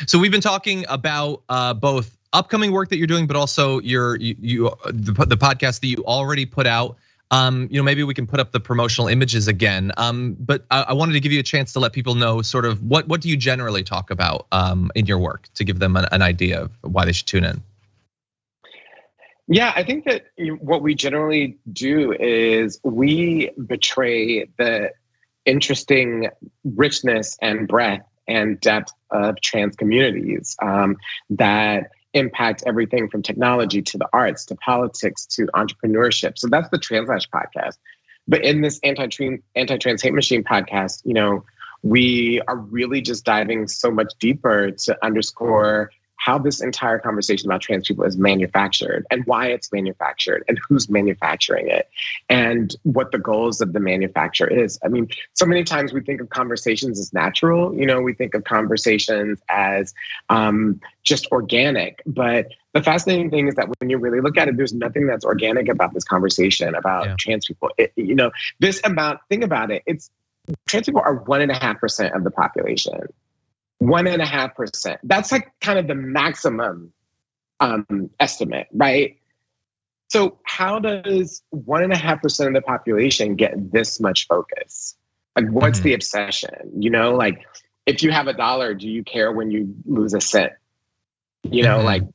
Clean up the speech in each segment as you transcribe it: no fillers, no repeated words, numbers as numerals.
So we've been talking about both upcoming work that you're doing, but also the podcast that you already put out. Maybe we can put up the promotional images again. But I wanted to give you a chance to let people know sort of what do you generally talk about in your work, to give them an idea of why they should tune in. Yeah, I think that what we generally do is we betray the interesting richness and breadth and depth of trans communities that impact everything from technology to the arts to politics to entrepreneurship. So that's the TransLash podcast. But in this anti-trans hate machine podcast, we are really just diving so much deeper to underscore how this entire conversation about trans people is manufactured and why it's manufactured and who's manufacturing it and what the goals of the manufacture is. I mean, so many times we think of conversations as natural, we think of conversations as just organic. But the fascinating thing is that when you really look at it, there's nothing that's organic about this conversation about trans people. This amount, think about it, trans people are 1.5% of the population. 1.5%. That's like kind of the maximum estimate, right? So how does 1.5% of the population get this much focus? Like, what's the obsession? Like, if you have $1, do you care when you lose a cent? You don't. Like,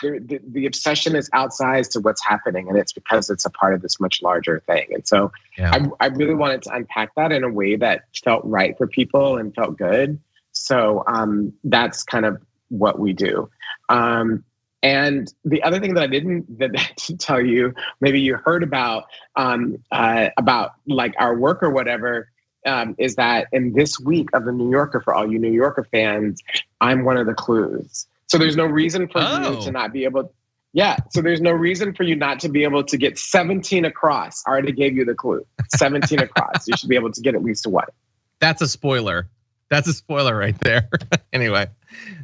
the obsession is outsized to what's happening, and it's because it's a part of this much larger thing. And so I really wanted to unpack that in a way that felt right for people and felt good. So that's kind of what we do. And the other thing that I didn't tell you, maybe you heard about like our work or whatever, is that in this week of the New Yorker, for all you New Yorker fans, I'm one of the clues. So there's no reason for you to not be able. So there's no reason for you not to be able to get 17 across. I already gave you the clue. 17 across. You should be able to get at least one. That's a spoiler. That's a spoiler right there. Anyway,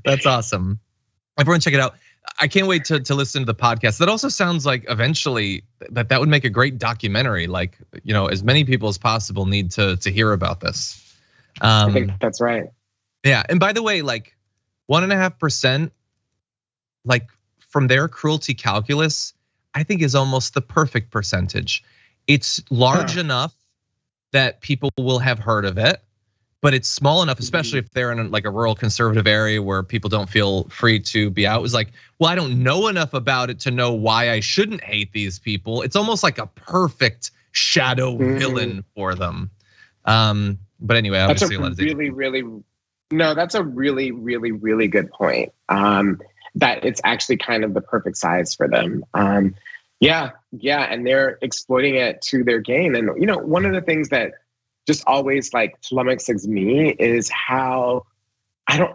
that's awesome. Everyone check it out. I can't wait to listen to the podcast. That also sounds like eventually that would make a great documentary. Like, as many people as possible need to hear about this. I think that's right. Yeah, and by the way, like 1.5%, like from their cruelty calculus, I think is almost the perfect percentage. It's large enough that people will have heard of it, but it's small enough, especially if they're in like a rural conservative area where people don't feel free to be out. It's like, well, I don't know enough about it to know why I shouldn't hate these people. It's almost like a perfect shadow villain for them. But anyway, obviously that's a really, really, really good point. That it's actually kind of the perfect size for them. And they're exploiting it to their gain. And one of the things that just always like flummoxes me is how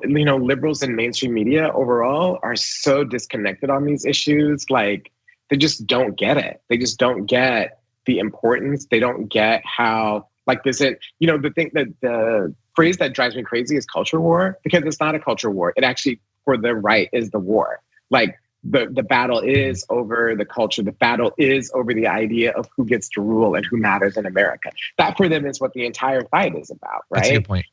liberals in mainstream media overall are so disconnected on these issues. Like, they just don't get it. They just don't get the importance. They don't get how, like, the phrase that drives me crazy is culture war, because it's not a culture war. It actually, for the right, is the war. Like, the battle is over the culture. The battle is over the idea of who gets to rule and who matters in America. That for them is what the entire fight is about, right? That's a good point.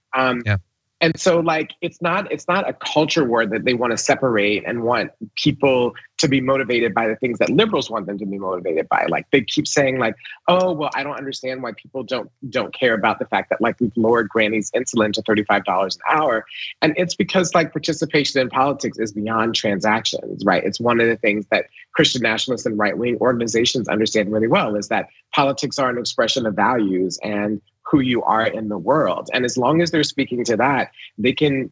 And so, like, it's not a culture war that they want to separate and want people to be motivated by the things that liberals want them to be motivated by. Like, they keep saying, like, oh, well, I don't understand why people don't care about the fact that, like, we've lowered Granny's insulin to $35 an hour. And it's because, like, participation in politics is beyond transactions, right? It's one of the things that Christian nationalists and right-wing organizations understand really well, is that politics are an expression of values and who you are in the world. And as long as they're speaking to that, they can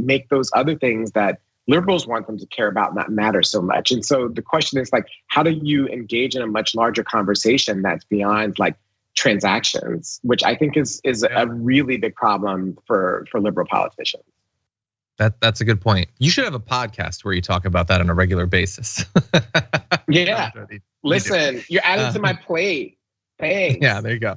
make those other things that liberals want them to care about not matter so much. And so the question is, like, how do you engage in a much larger conversation that's beyond, like, transactions, which I think is a really big problem for liberal politicians. That's a good point. You should have a podcast where you talk about that on a regular basis. Yeah. Listen, you're adding to my plate. Thanks. Yeah, there you go.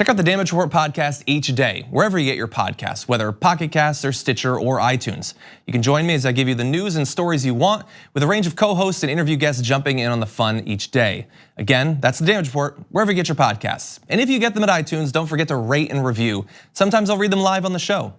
Check out the Damage Report podcast each day, wherever you get your podcasts, whether Pocket Casts or Stitcher or iTunes. You can join me as I give you the news and stories you want, with a range of co-hosts and interview guests jumping in on the fun each day. Again, that's the Damage Report, wherever you get your podcasts. And if you get them at iTunes, don't forget to rate and review. Sometimes I'll read them live on the show.